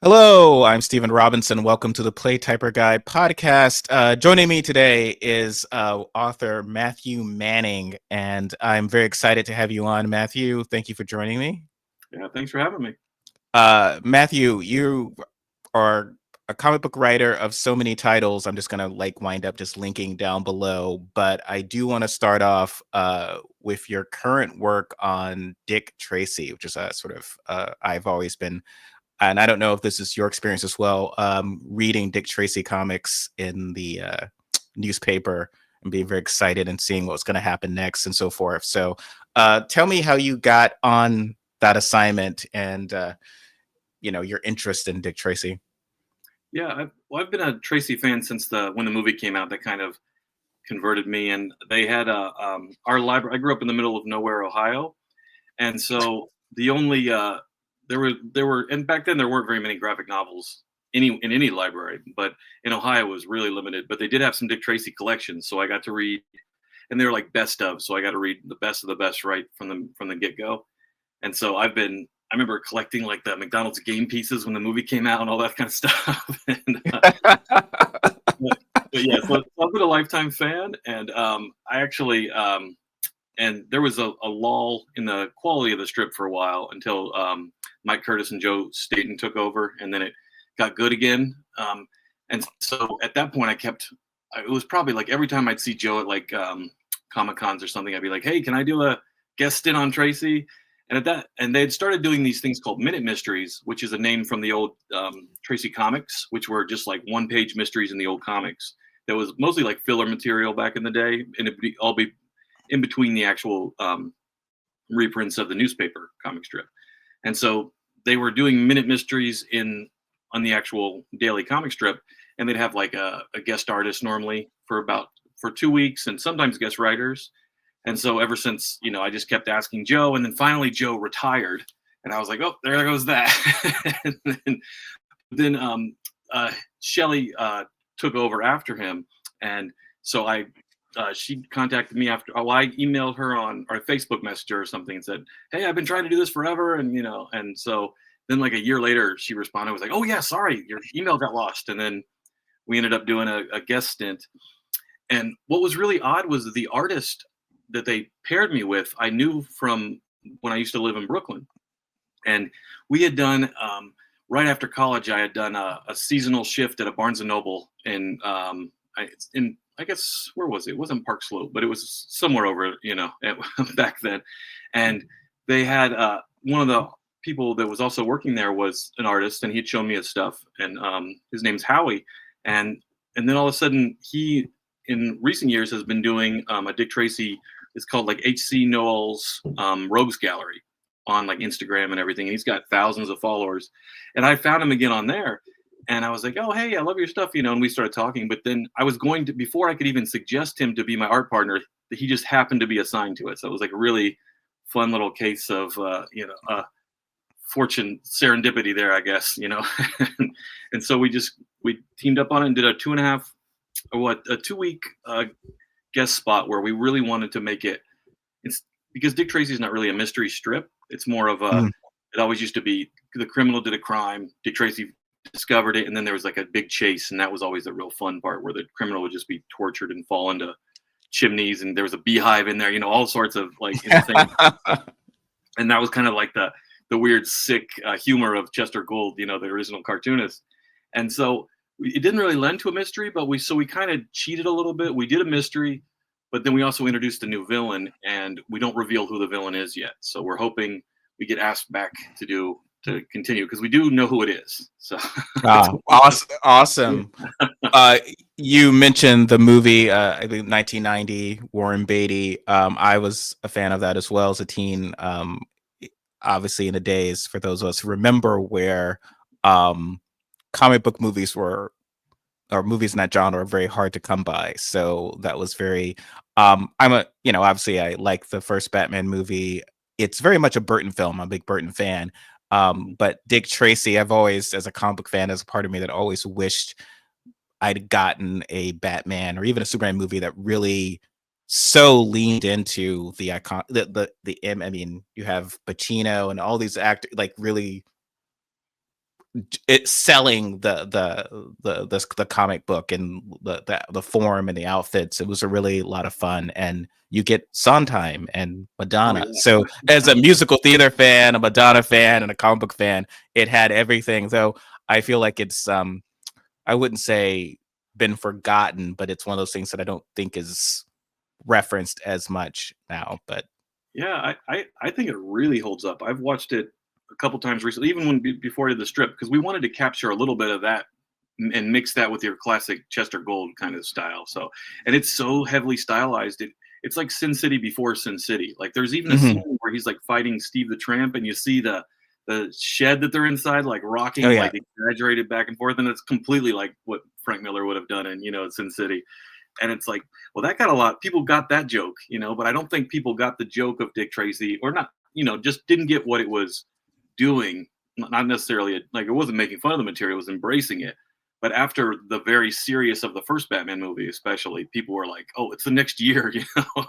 Hello, I'm Stephen Robinson. Welcome to the Play Typer Guy podcast. Joining me today is author Matthew Manning, and I'm very excited to have you on, Matthew. Thank you for joining me. Yeah, thanks for having me. Matthew, you are a comic book writer of so many titles. I'm just gonna wind up just linking down below, but I do want to start off with your current work on Dick Tracy, which is a sort of I've always been, and I don't know if this is your experience as well, reading Dick Tracy comics in the newspaper and being very excited and seeing what's going to happen next and so forth. So tell me how you got on that assignment and, your interest in Dick Tracy. Yeah, I've been a Tracy fan since when the movie came out. That kind of converted me. And they had our library. I grew up in the middle of nowhere, Ohio, and so the only there were and back then there weren't very many graphic novels in any library, but in Ohio it was really limited. But they did have some Dick Tracy collections, so I got to read, and they were like best of. So I got to read the best of the best right from the get go. And so I remember collecting like the McDonald's game pieces when the movie came out and all that kind of stuff. And, but yeah, so I've been a lifetime fan, and I actually and there was a lull in the quality of the strip for a while until Mike Curtis and Joe Staten took over, and then it got good again. And so at that point, it was probably like every time I'd see Joe at like Comic Cons or something, I'd be like, "Hey, can I do a guest stint on Tracy?" And they'd started doing these things called Minute Mysteries, which is a name from the old Tracy comics, which were just like one-page mysteries in the old comics. That was mostly like filler material back in the day, and it'd all be in between the actual reprints of the newspaper comic strip. And so they were doing Minute Mysteries on the actual daily comic strip, and they'd have like a guest artist normally for 2 weeks, and sometimes guest writers. And so ever since, I just kept asking Joe, and then finally Joe retired, and I was like, oh, there goes that. And then Shelley took over after him, and so she contacted me after. Oh, I emailed her on our Facebook Messenger or something and said, "Hey, I've been trying to do this forever," and so then like a year later, she responded, was like, "Oh yeah, sorry, your email got lost," and then we ended up doing a guest stint. And what was really odd was the artist that they paired me with, I knew from when I used to live in Brooklyn. And we had done, right after college, I had done a seasonal shift at a Barnes & Noble I guess, where was it? It wasn't Park Slope, but it was somewhere over, back then. And they had one of the people that was also working there was an artist, and he'd shown me his stuff. And his name's Howie. And then all of a sudden, he, in recent years, has been doing a Dick Tracy. It's called like H.C. Noel's Rogues Gallery on like Instagram and everything. And he's got thousands of followers. And I found him again on there. And I was like, "Oh, hey, I love your stuff," and we started talking. But then I was going to, before I could even suggest him to be my art partner, he just happened to be assigned to it. So it was like a really fun little case of, fortune serendipity there, I guess, And so we teamed up on it and did a 2-week guest spot where we really wanted to make it. It's because Dick Tracy is not really a mystery strip. It's more of it always used to be the criminal did a crime, Dick Tracy discovered it, and then there was like a big chase, and that was always the real fun part where the criminal would just be tortured and fall into chimneys, and there was a beehive in there, all sorts of like insane. And that was kind of like the weird sick humor of Chester Gould, the original cartoonist. And so it didn't really lend to a mystery, but we kind of cheated a little bit. We did a mystery, but then we also introduced a new villain, and we don't reveal who the villain is yet. So we're hoping we get asked back to continue, because we do know who it is. So awesome. You mentioned the movie, I think 1990, Warren Beatty. I was a fan of that as well as a teen. Obviously in the days, for those of us who remember, where comic book movies or movies in that genre are very hard to come by. So that was very, obviously I like the first Batman movie. It's very much a Burton film. I'm a big Burton fan. But Dick Tracy, I've always, as a comic book fan, as a part of me that always wished I'd gotten a Batman or even a Superman movie that really so leaned into the icon, I mean, you have Pacino and all these actors, like really it's selling the comic book and the form and the outfits. It was a really lot of fun, and you get Sondheim and Oh Madonna. yeah. So as a musical theater fan, a Madonna fan, and a comic book fan, it had everything. Though I feel like it's I wouldn't say been forgotten, but it's one of those things that I don't think is referenced as much now. But Yeah, I think it really holds up. I've watched it a couple times recently, even before I did the strip, because we wanted to capture a little bit of that and mix that with your classic Chester Gold kind of style. So, and it's so heavily stylized. It's like Sin City before Sin City. Like there's even a mhm. scene where he's like fighting Steve the Tramp, and you see the shed that they're inside, like Oh rocking, yeah. like exaggerated back and forth, and it's completely like what Frank Miller would have done in Sin City. And it's like, well, that got a lot. People got that joke, but I don't think people got the joke of Dick Tracy, or not, just didn't get what it was doing. Not necessarily like it wasn't making fun of the material, it was embracing it. But after the very serious of the first Batman movie, especially, people were like, "Oh, it's the next year,"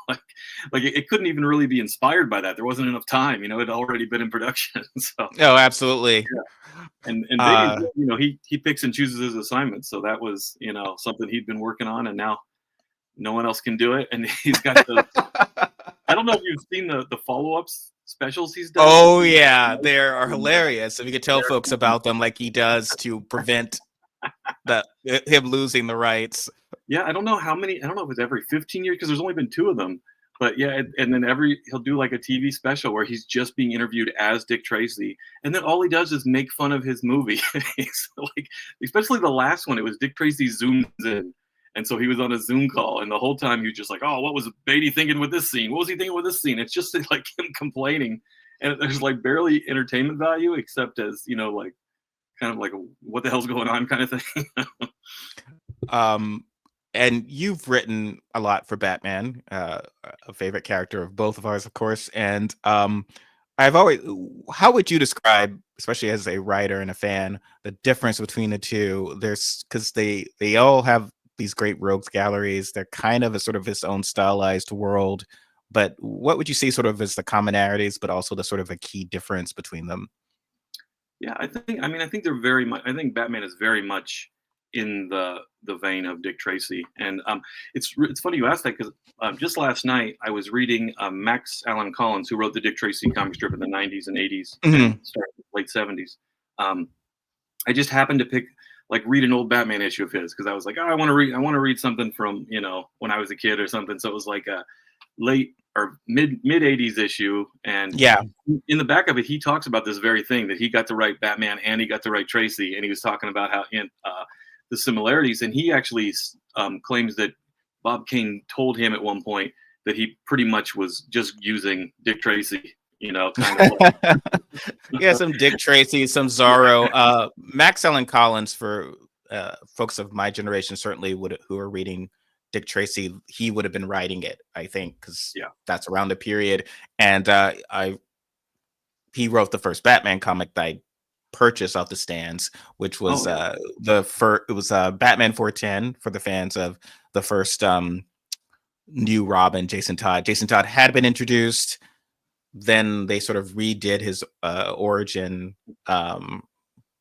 like it couldn't even really be inspired by that. There wasn't enough time, it had already been in production. So Oh, absolutely. yeah, and big, Uh, he picks and chooses his assignments. So that was something he'd been working on, and now no one else can do it. And he's got the I don't know if you've seen the follow-ups specials he's done. Oh yeah, they are hilarious. If you could tell folks about them like he does to prevent him losing the rights. Yeah, I don't know how many. I don't know if it's every 15 years because there's only been two of them. But yeah, and then he'll do like a TV special where he's just being interviewed as Dick Tracy, and then all he does is make fun of his movie. Like, especially the last one, it was Dick Tracy zooms in, and so he was on a Zoom call, and the whole time he was just like, "Oh, what was Beatty thinking with this scene? What was he thinking with this scene?" It's just like him complaining, and there's like barely entertainment value except as like kind of like what the hell's going on kind of thing. Um, and you've written a lot for Batman, a favorite character of both of ours, of course. And I've always, how would you describe, especially as a writer and a fan, the difference between the two? There's because they all have these great rogues galleries. They're kind of a sort of its own stylized world. But what would you say sort of as the commonalities, but also the sort of a key difference between them? Yeah, I think they're very much. I think Batman is very much in the vein of Dick Tracy, and it's funny you asked that because just last night I was reading Max Allan Collins, who wrote the Dick Tracy comic strip in the '90s and '80s and Mhm. started in the late '70s. Um, I just happened to read an old Batman issue of his because I was like, oh, I want to read something from when I was a kid or something. So it was like a late or mid '80s issue, and Yeah. in the back of it, he talks about this very thing that he got to write Batman and he got to write Tracy, and he was talking about how the similarities, and he actually claims that Bob Kane told him at one point that he pretty much was just using Dick Tracy, kind of Yeah, like, some Dick Tracy, some yeah, Zorro. Max Allen Collins for folks of my generation certainly would who are reading Dick Tracy. He would have been writing it, I think, because yeah. that's around the period. And I he wrote the first Batman comic that I purchased off the stands, which Oh was yeah, the first. It was Batman 410 for the fans of the first new Robin, Jason Todd. Jason Todd had been introduced, then they sort of redid his origin um,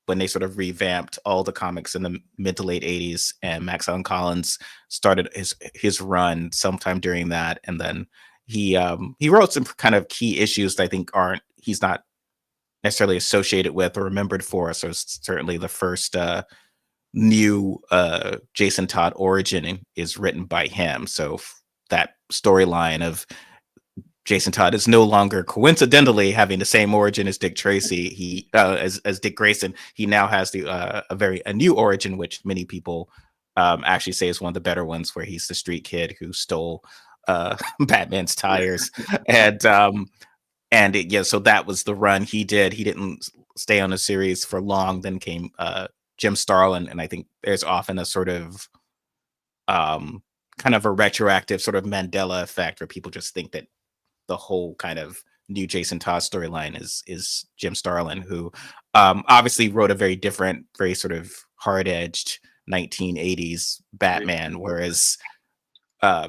when they sort of revamped all the comics in the mid to late 80s, and Max Allan Collins started his run sometime during that. And then he wrote some kind of key issues that I think aren't he's not necessarily associated with or remembered for. So it's certainly the first new Jason Todd origin is written by him. So that storyline of Jason Todd is no longer coincidentally having the same origin as Dick Tracy. He as Dick Grayson. He now has a new origin, which many people actually say is one of the better ones, where he's the street kid who stole Batman's yeah, tires, yeah. So that was the run he did. He didn't stay on the series for long. Then came Jim Starlin, and I think there's often a sort of um, kind of a retroactive sort of Mandela effect, where people just think that the whole kind of new Jason Todd storyline is Jim Starlin, who obviously wrote a very different, very sort of hard edged 1980s yeah, Batman, whereas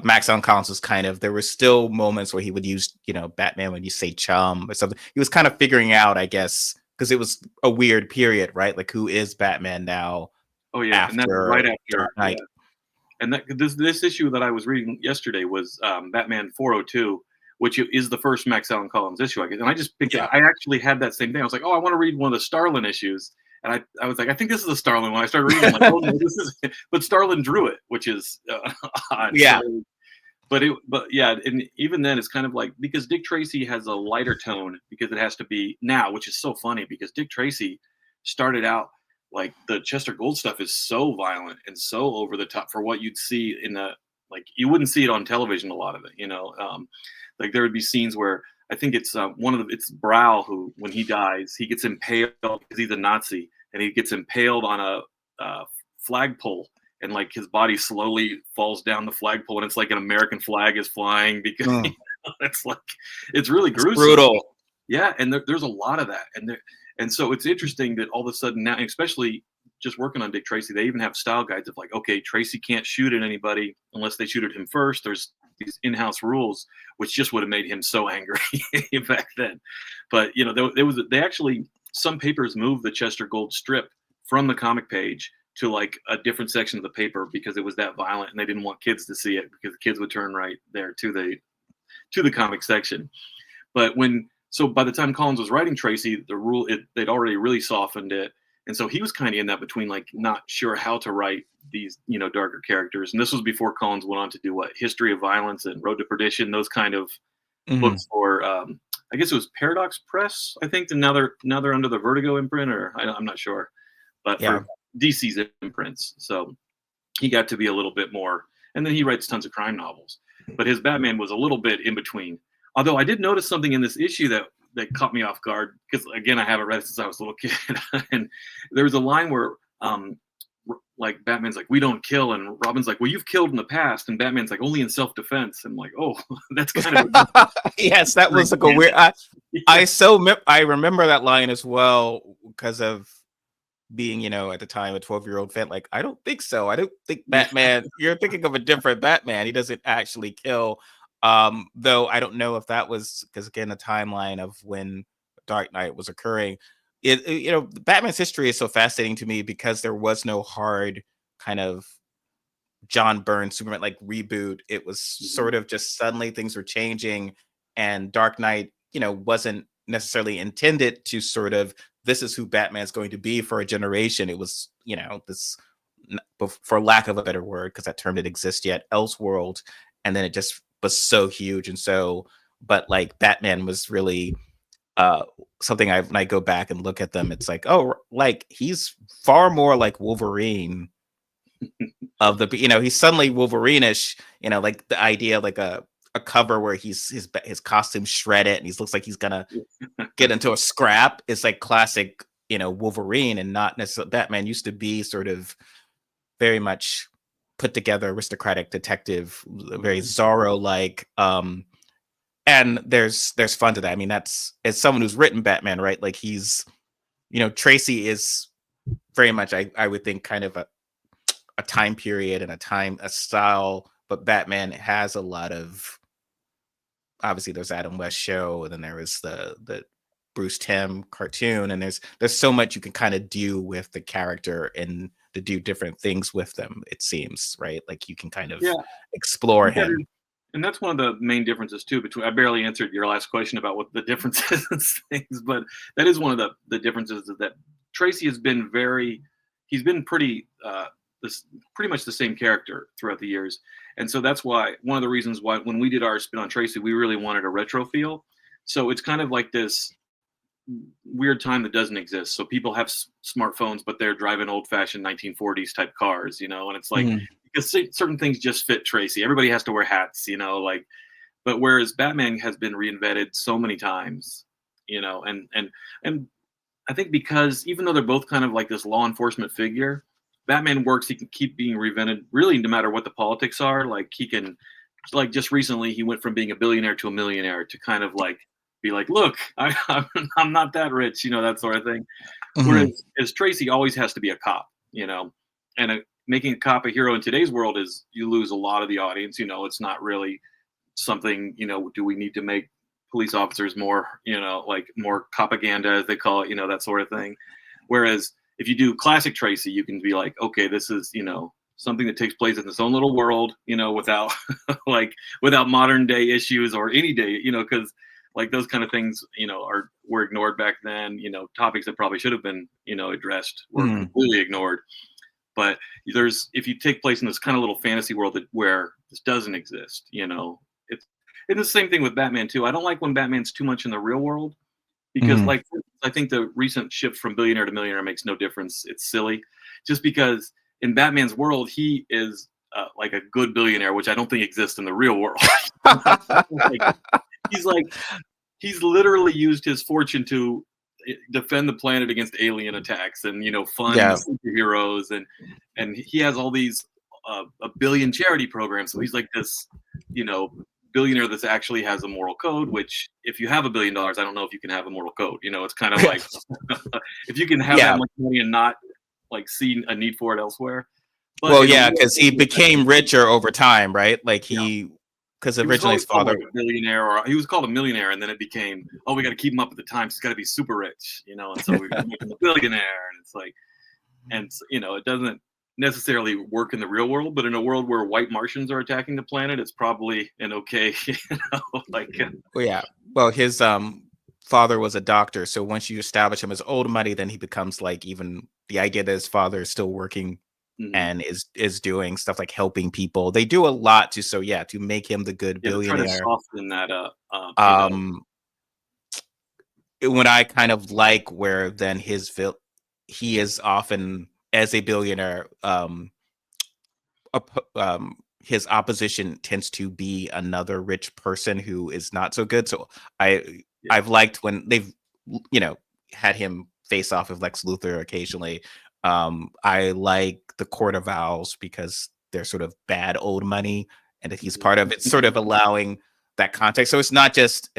Max Allan Collins was kind of there were still moments where he would use Batman when you say chum or something. He was kind of figuring out, I guess, because it was a weird period, right? Like, who is Batman now Oh yeah, and that's right after Dark after, Knight? yeah. And that this issue that I was reading yesterday was Batman 402, which is the first Max Allan Collins issue, I guess. And I just picked it. Yeah. I actually had that same thing. I was like, oh, I want to read one of the Starlin issues. And I was like, I think this is a Starlin one. I started reading, I'm like, oh no, this is. But Starlin drew it, which is odd. Yeah. So, but yeah, and even then, it's kind of like, because Dick Tracy has a lighter tone because it has to be now, which is so funny because Dick Tracy started out like the Chester Gold stuff is so violent and so over the top for what you'd see in the, like, you wouldn't see it on television, a lot of it, like there would be scenes where I think it's it's Brow who, when he dies, he gets impaled because he's a Nazi, and he gets impaled on a flagpole, and like his body slowly falls down the flagpole, and it's like an American flag is flying because Mm. it's like, it's really It's gruesome. brutal. Yeah, and there's a lot of that, and so it's interesting that all of a sudden now, especially just working on Dick Tracy, they even have style guides of like, okay, Tracy can't shoot at anybody unless they shoot at him first. There's these in-house rules, which just would have made him so angry back then. But they actually, some papers moved the Chester Gold strip from the comic page to like a different section of the paper because it was that violent, and they didn't want kids to see it because the kids would turn right there to the comic section. But so by the time Collins was writing Tracy, they'd already really softened it, and so he was kind of in that between, like, not sure how to write these darker characters. And this was before Collins went on to do what, History of Violence and Road to Perdition, those kind of Mhm. books for I guess it was Paradox Press, I think. And now they're under the Vertigo imprint, or I'm not sure, but Yeah. for DC's imprints. So he got to be a little bit more, and then he writes tons of crime novels. But his Batman was a little bit in between. Although I did notice something in this issue that caught me off guard, because again, I haven't read it since I was a little kid. And there was a line where like Batman's like, "We don't kill," and Robin's like, "Well, you've killed in the past," and Batman's like, "Only in self-defense." And I'm like, oh, that's kind of Yes, that was like a weird. I remember that line as well because of being, at the time, a 12-year-old fan. Like, I don't think so. I don't think Batman. You're thinking of a different Batman. He doesn't actually kill. Though I don't know if that was because, again, the timeline of when Dark Knight was occurring. Batman's history is so fascinating to me because there was no hard kind of John Byrne Superman like reboot. It was sort of just suddenly things were changing, and Dark Knight, wasn't necessarily intended to sort of, this is who Batman's going to be for a generation. It was, this, for lack of a better word, because that term didn't exist yet, Elseworld, and then it just was so huge. And so, but like Batman was really something when I go back and look at them, it's like, oh, like he's far more like Wolverine of the, he's suddenly Wolverine-ish, like the idea of like a cover where his costume shredded and he looks like he's gonna get into a scrap. It's like classic, Wolverine, and not necessarily Batman. Used to be sort of very much put together aristocratic detective, very Zorro like. And there's fun to that. I mean, that's, as someone who's written Batman, right? Like he's, Tracy is very much, I would think, kind of a time period and a style, but Batman has a lot of, obviously there's Adam West show, and then there is the Bruce Timm cartoon, and there's so much you can kind of do with the character and to do different things with them, it seems, right? Like you can kind of Yeah, explore him. and that's one of the main differences too between. I barely answered your last question about what the differences and things, but that is one of the differences, is that Tracy has been he's been pretty pretty much the same character throughout the years, and so that's why, one of the reasons why when we did our spin on Tracy, we really wanted a retro feel. So it's kind of like this weird time that doesn't exist. So people have smartphones, but they're driving old-fashioned 1940s type cars, and it's like, because certain things just fit Tracy. Everybody has to wear hats, like, but whereas Batman has been reinvented so many times, and I think because even though they're both kind of like this law enforcement figure, Batman works. He can keep being reinvented, really, no matter what the politics are. Like he can, like just recently, he went from being a billionaire to a millionaire to kind of like be like, look, I'm not that rich, that sort of thing. Whereas as Tracy always has to be a cop, and making a cop a hero in today's world is, you lose a lot of the audience. It's not really something, do we need to make police officers, more, like more propaganda, as they call it, that sort of thing. Whereas if you do classic Tracy, you can be like, okay, this is, something that takes place in its own little world, without like without modern day issues or any day, because like those kind of things, were ignored back then. Topics that probably should have been, addressed were completely ignored. But if you take place in this kind of little fantasy world where this doesn't exist, it's the same thing with Batman too. I don't like when Batman's too much in the real world because, like, I think the recent shift from billionaire to millionaire makes no difference. It's silly, just because in Batman's world he is like a good billionaire, which I don't think exists in the real world. like he's literally used his fortune to defend the planet against alien attacks and fund the superheroes, and he has all these a billion charity programs. So he's like this billionaire that actually has a moral code, which if you have $1 billion, I don't know if you can have a moral code. It's kind of like if you can have that much money and not like see a need for it elsewhere. But because he became richer over time, right? Like because originally his father was a billionaire, or he was called a millionaire, and then it became, oh, we got to keep him up at the times. He's got to be super rich, and so we make him a billionaire, and it's like, and it doesn't necessarily work in the real world, but in a world where white Martians are attacking the planet, it's probably an okay, Well, his father was a doctor, so once you establish him as old money, then he becomes like, even the idea that his father is still working and is doing stuff like helping people. They do a lot to make him the good billionaire. Try to soften that up. When I kind of like where then he is often, as a billionaire, his opposition tends to be another rich person who is not so good. So I've liked when they've had him face off with Lex Luthor occasionally. I like the Court of Owls because they're sort of bad old money, and that he's part of it, sort of allowing that context. So it's not just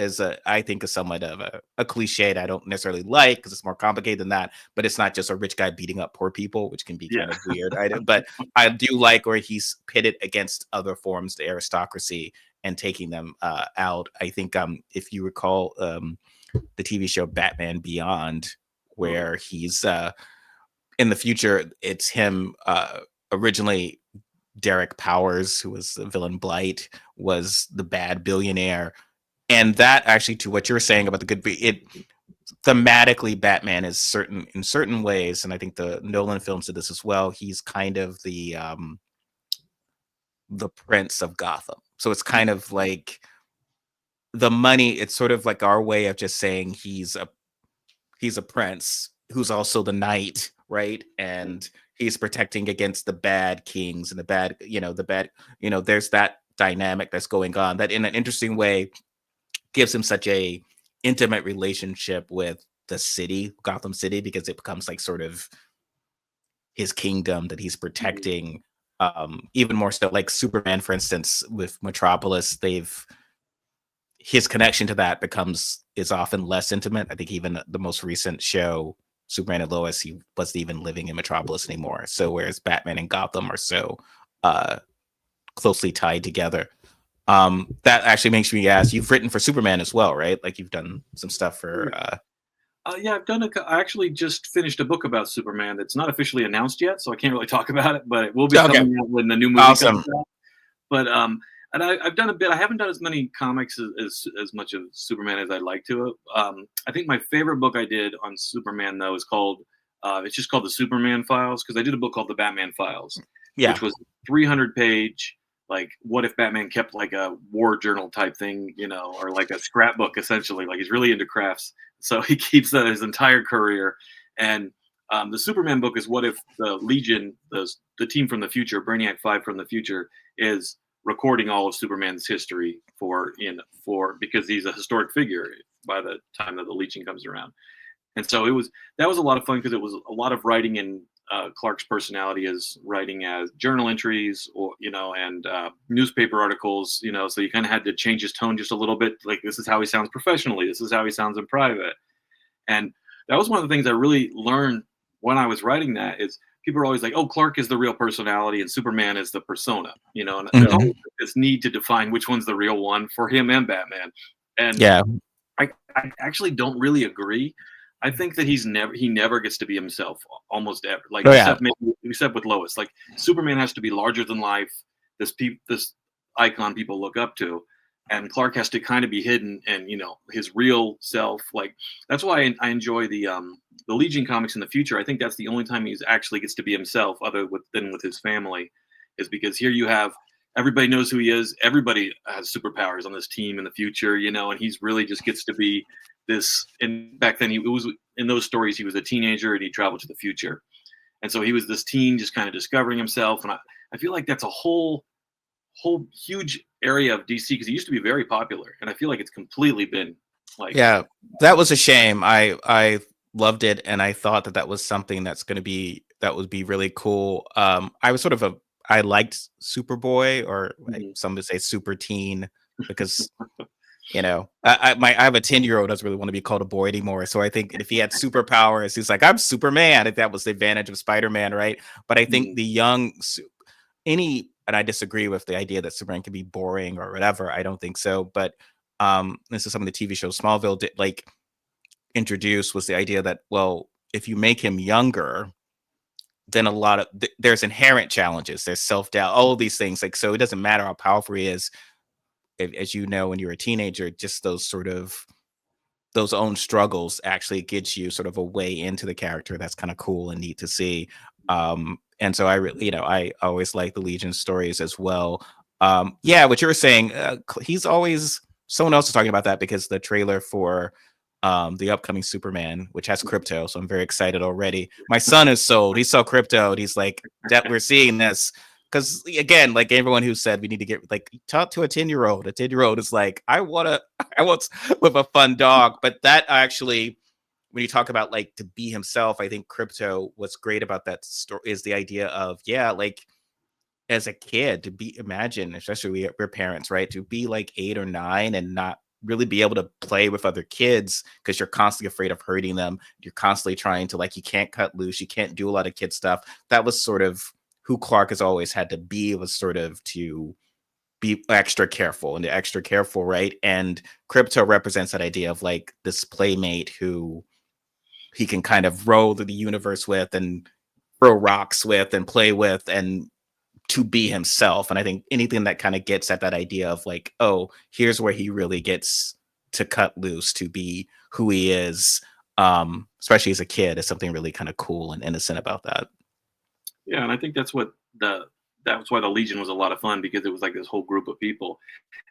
I think is somewhat of a cliche that I don't necessarily like, because it's more complicated than that. But it's not just a rich guy beating up poor people, which can be kind of weird. But I do like where he's pitted against other forms, the aristocracy, and taking them out. I think if you recall the TV show Batman Beyond, where he's in the future, it's him originally. Derek Powers, who was the villain Blight, was the bad billionaire. And that actually, to what you're saying about the good, thematically, Batman is in certain ways, and I think the Nolan films did this as well. He's kind of the prince of Gotham. So it's kind of like the money. It's sort of like our way of just saying he's a prince who's also the knight, right? And he's protecting against the bad kings and the bad, there's that dynamic that's going on that in an interesting way gives him such a intimate relationship with the city, Gotham City, because it becomes like sort of his kingdom that he's protecting. Even more so, like Superman, for instance, with Metropolis, his connection to that is often less intimate. I think even the most recent show, Superman and Lois, he wasn't even living in Metropolis anymore. So whereas Batman and Gotham are so closely tied together, that actually makes me ask, you've written for Superman as well, right? Like you've done some stuff for... I've done I actually just finished a book about Superman that's not officially announced yet, so I can't really talk about it, but it will be coming out when the new movie comes out. But and I've done a bit. I haven't done as many comics as much of Superman as I'd like to. I think my favorite book I did on Superman, though, is called it's just called the Superman Files, because I did a book called the Batman Files, which was 300-page, like, what if Batman kept like a war journal type thing, or like a scrapbook, essentially. Like, he's really into crafts, so he keeps that his entire career. And the Superman book is what if the Legion, the team from the future, Brainiac 5 from the future, is recording all of Superman's history because he's a historic figure by the time that the Legion comes around. And so that was a lot of fun, because it was a lot of writing in Clark's personality as writing as journal entries, or and newspaper articles, so you kind of had to change his tone just a little bit. Like, this is how he sounds professionally, this is how he sounds in private. And that was one of the things I really learned when I was writing that. Is people are always like, oh, Clark is the real personality and Superman is the persona, and there's always this need to define which one's the real one for him and Batman. And I actually don't really agree. I think that he never gets to be himself almost ever. Like Oh yeah, except with Lois. Like Superman has to be larger than life. This icon people look up to, and Clark has to kind of be hidden and his real self. Like that's why I enjoy the Legion comics in the future. I think that's the only time he actually gets to be himself, than with his family, is because here you have everybody knows who he is. Everybody has superpowers on this team in the future, and he's really just gets to be this. And back then, he it was in those stories, he was a teenager and he traveled to the future, and so he was this teen just kind of discovering himself. And I feel like that's a whole huge area of DC because he used to be very popular, and I feel like it's completely been like yeah. That was a shame. I loved it, and I thought that was something that would be really cool. I was I liked Superboy, or mhm, some would say Super Teen, because I have a 10-year-old doesn't really want to be called a boy anymore. So I think if he had superpowers, he's like, I'm Superman. I think that was the advantage of Spider-Man, right? But I think mhm. the and I disagree with the idea that Superman can be boring or whatever. I don't think so. But this is something the TV show Smallville did introduce, was the idea that, well, if you make him younger, then there's inherent challenges. There's self-doubt, all of these things. Like, so it doesn't matter how powerful he is. As you know, when you're a teenager, just those own struggles actually gets you sort of a way into the character that's kind of cool and neat to see. And so I really, I always like the Legion stories as well. Yeah, what you were saying, he's always someone else is talking about that, because the trailer for the upcoming Superman, which has crypto, so I'm very excited already. My son is sold. He saw crypto and he's like, that we're seeing this. Because again, like everyone who said we need to get, like, talk to a 10-year-old. A 10-year-old is like, I want with a fun dog. But that actually, when you talk about like to be himself, I think crypto, what's great about that story is the idea of, yeah, like as a kid to imagine, especially we're parents, right? To be like 8 or 9 and not really be able to play with other kids because you're constantly afraid of hurting them. You're constantly trying to, like, you can't cut loose. You can't do a lot of kid stuff. That was sort of who Clark has always had to be, was sort of to be extra careful and extra careful, right? And crypto represents that idea of like this playmate who he can kind of roll the universe with and throw rocks with and play with, and to be himself. And I think anything that kind of gets at that idea of like, oh, here's where he really gets to cut loose, to be who he is, especially as a kid, is something really kind of cool and innocent about that. Yeah, and I think that's why the Legion was a lot of fun because it was like this whole group of people,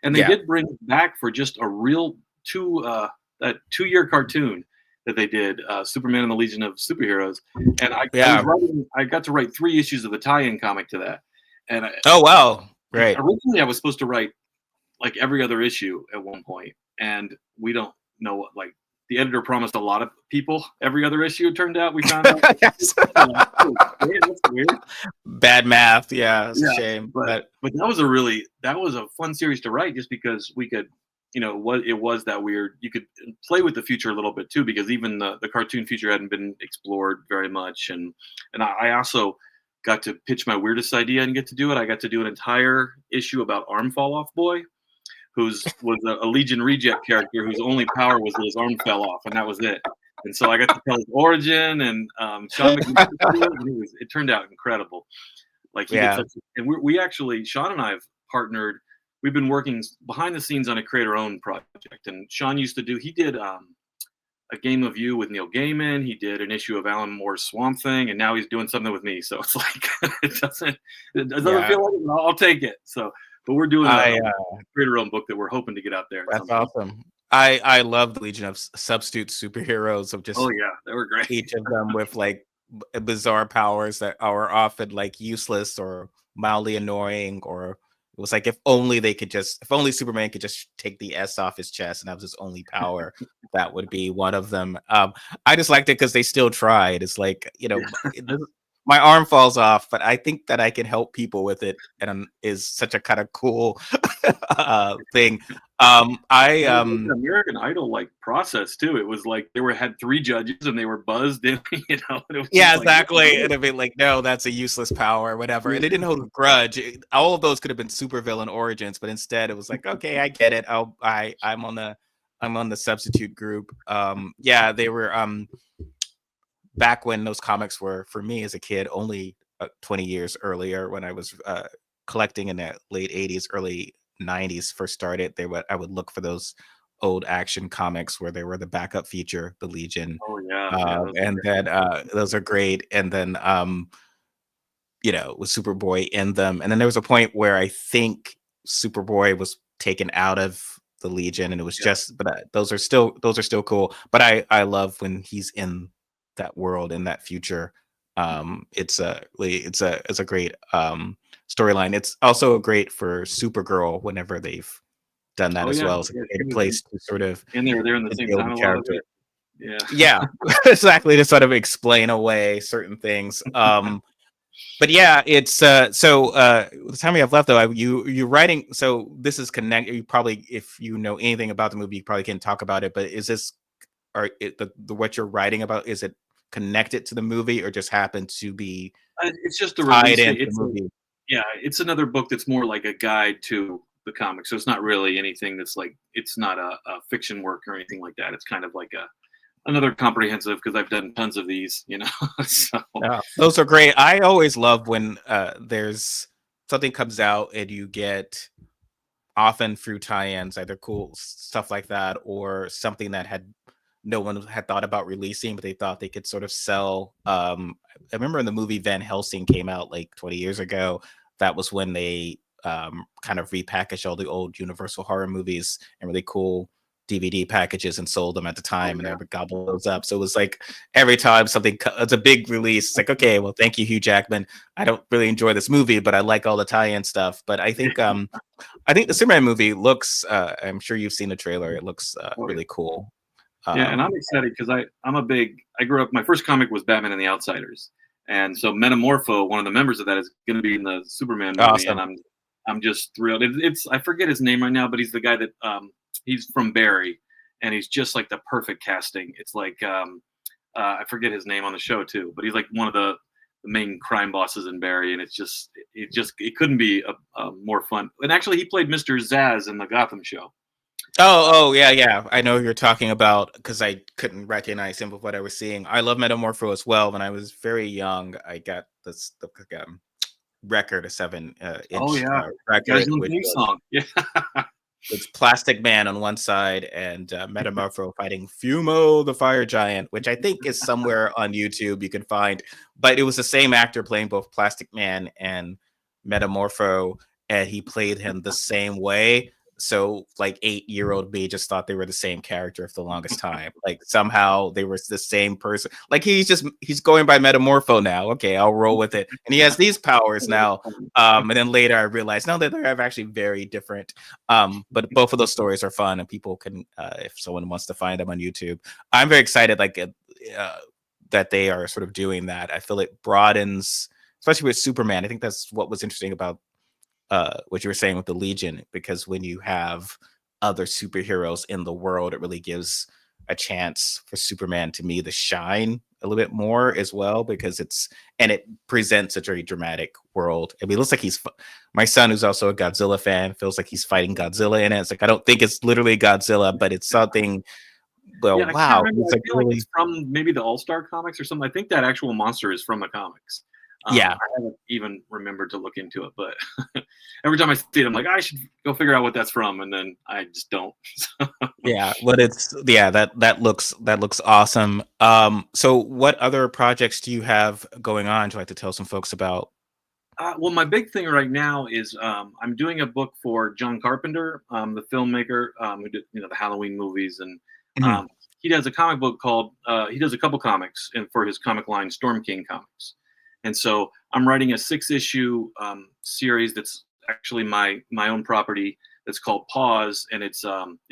and they Yeah. did bring back for just a real that 2-year cartoon that they did, Superman and the Legion of Superheroes, and Yeah. I got to write 3 issues of the tie-in comic to that, and Oh, wow. Great. originally I was supposed to write like every other issue at one point, and we don't know what, like, the editor promised a lot of people every other issue. It turned out we found out. Yes. That's weird. Bad math. Yeah. It's a Yeah, shame. But but that was a fun series to write just because we could, what it was that weird. You could play with the future a little bit too because even the cartoon future hadn't been explored very much, and I also got to pitch my weirdest idea and get to do it. I got to do an entire issue about Arm Fall Off Boy, was a Legion reject character whose only power was that his arm fell off, and that was it. And so I got to tell his origin, and Sean McMahon, and it turned out incredible. Like he did yeah. such, and we actually, Sean and I have partnered. We've been working behind the scenes on a create our own project, and Sean he did a Game of You with Neil Gaiman. He did an issue of Alan Moore's Swamp Thing, and now he's doing something with me. So it's like it doesn't Yeah. feel like it. I'll take it. So, but we're doing a I create our own book that we're hoping to get out there at some That's point. awesome. I love the Legion of Substitute superheroes, of Oh just yeah, they were great. each of them with like bizarre powers that are often like useless or mildly annoying. Or it was like, if only Superman could just take the S off his chest and that was his only power, that would be one of them. I just liked it because they still tried. It's like, my arm falls off, but I think that I can help people with it, and is such a kind of cool thing. I It was like an American Idol like process too. It was like had 3 judges and they were buzzed in, and it was Yeah, just like exactly. It'd be like, no, that's a useless power, or whatever. And they didn't hold a grudge. All of those could have been supervillain origins, but instead it was like, okay, I get it. I'm on the I'm on the substitute group. Yeah, they were back when those comics were for me as a kid only 20 years earlier when I was collecting in the late 80s, early 90s first started. I would look for those old action comics where they were the backup feature, the Legion. Oh yeah, yeah, those are And great. then those are great. And then with Superboy in them. And then there was a point where I think Superboy was taken out of the Legion, and it was Yeah. just. But those are still cool. But I love when he's in that world, in that future. It's a great storyline. It's also great for Supergirl whenever they've done that Oh as yeah, well. It's a yeah, she great was place to sort of in there in the same deal with time the a lot of character. it. Yeah. Yeah, exactly, to sort of explain away certain things. But yeah, it's the time we have left though, you're writing, so this is connect you probably, if you know anything about the movie, you probably can talk about it, but is this, or the what you're writing about, is it connected to the movie or just happened to be It's just a tied release date. into the movie? Yeah, it's another book that's more like a guide to the comics. So it's not really anything that's like it's not a fiction work or anything like that. It's kind of like another comprehensive because I've done tons of these, you know. So Yeah, those are great. I always love when there's something comes out and you get, often through tie-ins, either cool stuff like that or something that had no one had thought about releasing, but they thought they could sort of sell. I remember when the movie Van Helsing came out like 20 years ago, that was when they kind of repackaged all the old Universal horror movies and really cool DVD packages and sold them at the oh time, and they yeah, would gobble those up. So it was like every time it's a big release, it's like, okay, well, thank you, Hugh Jackman. I don't really enjoy this movie, but I like all the tie-in stuff. But I think the Superman movie looks. I'm sure you've seen the trailer. It looks oh yeah. really cool. Yeah, and I'm Um, excited because I grew up. My first comic was Batman and the Outsiders, and so Metamorpho, one of the members of that, is going to be in the Superman movie, and awesome. I'm just thrilled. It's I forget his name right now, but he's the guy that he's from Barry, and he's just like the perfect casting. It's like I forget his name on the show too, but he's like one of the main crime bosses in Barry, and it couldn't be a more fun. And actually, he played Mr. Zaz in the Gotham show. Oh, yeah, yeah. I know who you're talking about because I couldn't recognize him with what I was seeing. I love Metamorpho as well. When I was very young, I got the record, a seven Oh inch yeah, guys record, know the which theme was song. Yeah. it's Plastic Man on one side and Metamorpho fighting Fumo the Fire Giant, which I think is somewhere on YouTube you can find. But it was the same actor playing both Plastic Man and Metamorpho, and he played him the same way. So, like 8-year-old me just thought they were the same character for the longest time. Like somehow they were the same person. Like he's going by Metamorpho now. Okay, I'll roll with it. And he has these powers now. And then later I realized no, that they're actually very different. But both of those stories are fun, and people can, if someone wants to find them on YouTube. I'm very excited, that they are sort of doing that. I feel it broadens, especially with Superman. I think that's what was interesting about what you were saying with the Legion, because when you have other superheroes in the world, it really gives a chance for Superman to me to shine a little bit more as well, because it presents a very dramatic world. I mean, it looks like my son, who's also a Godzilla fan, feels like he's fighting Godzilla in it. It's like, I don't think it's literally Godzilla, but it's something. Yeah, Well, I can't wow, remember. it's I like feel like really, it's from maybe the All Star comics or something. I think that actual monster is from the comics. yeah. I haven't even remembered to look into it, but every time I see it, I'm like, I should go figure out what that's from, and then I just don't. Yeah, but that looks awesome. So what other projects do you have going on? Would you like to tell some folks about? Well, my big thing right now is I'm doing a book for John Carpenter, the filmmaker who did the Halloween movies, and Mhm. he does a comic book called he does a couple comics and for his comic line Storm King Comics, and so I'm writing a 6-issue series that's actually my own property that's called Pause, and it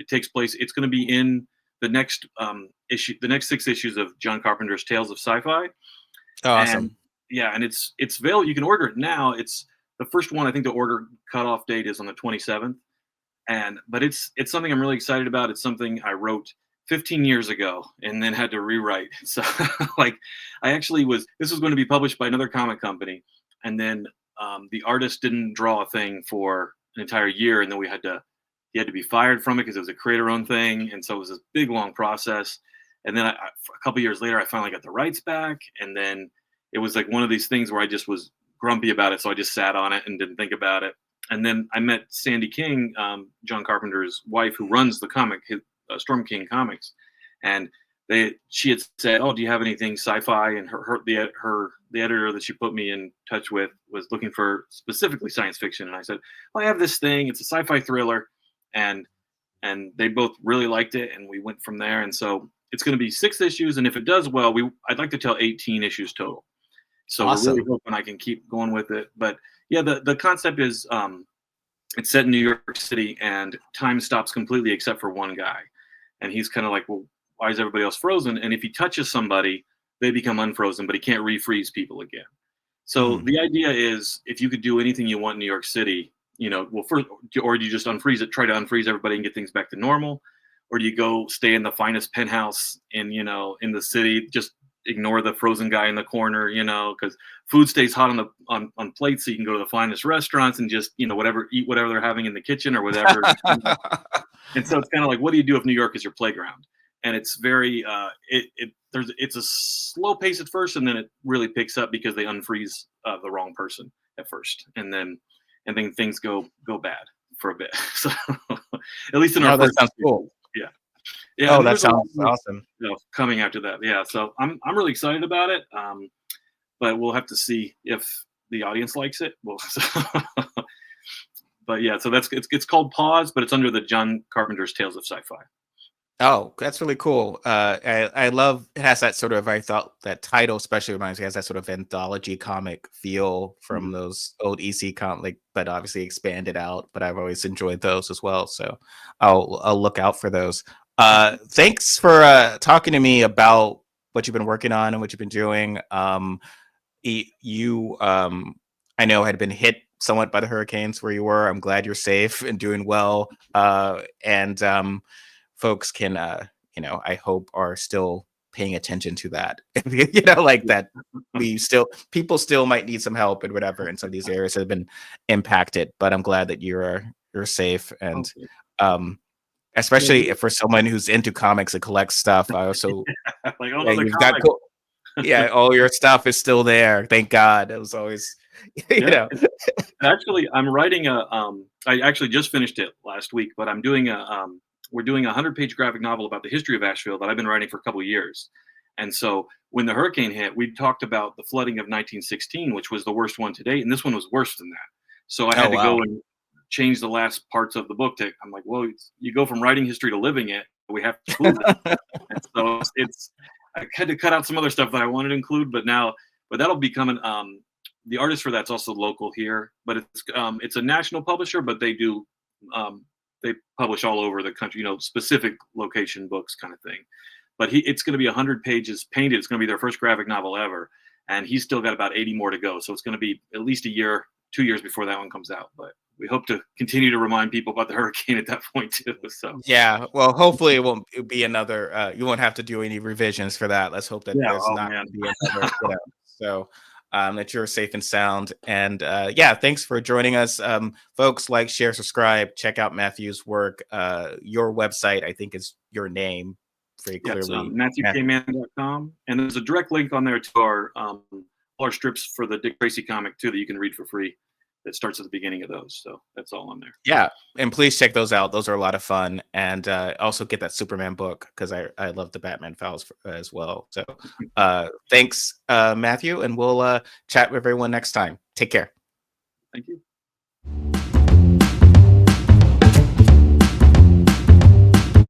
takes place. It's going to be in the next the next 6 issues of John Carpenter's Tales of Sci-Fi, and Awesome. yeah, and it's available. You can order it now. It's the first one. I think the order cutoff date is on the 27th, and but it's something I'm really excited about. It's something I wrote 15 years ago and then had to rewrite. So like I actually was this was going to be published by another comic company, and then the artist didn't draw a thing for an entire year, and then he had to be fired from it because it was a creator-owned thing, and so it was this big long process. And then a couple years later, I finally got the rights back, and then it was like one of these things where I just was grumpy about it, so I just sat on it and didn't think about it. And then I met Sandy King, John Carpenter's wife, who runs the Storm King Comics, and she had said, "Oh, do you have anything sci-fi?" And the editor that she put me in touch with was looking for specifically science fiction, and I said, "Well, I have this thing. It's a sci-fi thriller," and they both really liked it, and we went from there. And so it's going to be 6 issues, and if it does well, I'd like to tell 18 issues total. So we're really Awesome. hoping I can keep going with it. But yeah, the concept is it's set in New York City, and time stops completely except for one guy, and he's kind of like, well, why is everybody else frozen? And if he touches somebody, they become unfrozen, but he can't refreeze people again. So Mm. the idea is, if you could do anything you want in New York City, well, first, or do you just unfreeze it, try to unfreeze everybody and get things back to normal, or do you go stay in the finest penthouse in the city, just ignore the frozen guy in the corner, because food stays hot on plates, so you can go to the finest restaurants and just eat whatever they're having in the kitchen or whatever. And so it's kind of like, what do you do if New York is your playground? And it's very it's a slow pace at first, and then it really picks up because they unfreeze the wrong person at first, and then things go bad for a bit. So at least in our Oh, that first, sounds cool. yeah, yeah. Oh, And that there's a lot sounds more, awesome. coming after that. Yeah, so I'm really excited about it. But we'll have to see if the audience likes it. Well, but yeah, so it's called Pause, but it's under the John Carpenter's Tales of Sci-Fi. Oh, that's really cool. I love it has that sort of I thought that title especially reminds me has that sort of anthology comic feel from Mhm. those old EC comic, but obviously expanded out. But I've always enjoyed those as well, so I'll look out for those. Thanks for talking to me about what you've been working on and what you've been doing. You I know had been hit somewhat by the hurricanes where you were. I'm glad you're safe and doing well. And folks can I hope are still paying attention to that. Like that people still might need some help and whatever in some of these areas that have been impacted. But I'm glad that you're safe and Okay. um Yeah, especially if for someone who's into comics and collects stuff. I also like, oh yeah, no, the you've got comic. cool. Yeah, all your stuff is still there. Thank God. It was always, you Yeah. know. Actually, I'm writing I actually just finished it last week, but we're doing a 100-page graphic novel about the history of Asheville that I've been writing for a couple of years. And so when the hurricane hit, we talked about the flooding of 1916, which was the worst one to date, and this one was worse than that. So I Oh had to go wow. and change the last parts of the book I'm like, well, you go from writing history to living it. We have to include that. And so I had to cut out some other stuff that I wanted to include, but that'll be coming. The artist for that's also local here, but it's a national publisher, but they publish all over the country, specific location books kind of thing. But it's going to be 100 pages painted. It's going to be their first graphic novel ever, and he's still got about 80 more to go. So it's going to be at least a year, 2 years before that one comes out. But we hope to continue to remind people about the hurricane at that point too. So Yeah. Well, hopefully it won't be another you won't have to do any revisions for that. Let's hope that yeah, there's oh not man, going to be another, so that you're safe and sound. And yeah, thanks for joining us. Folks, like, share, subscribe, check out Matthew's work. Your website, I think, is your name very yeah, it's clearly. MatthewKman.com, and there's a direct link on there to our strips for the Dick Tracy comic too that you can read for free. That starts at the beginning of those, so that's all on there. Yeah, and please check those out. Those are a lot of fun, and also get that Superman book because I love the Batman files as well. So, thanks, Matthew, and we'll chat with everyone next time. Take care. Thank you.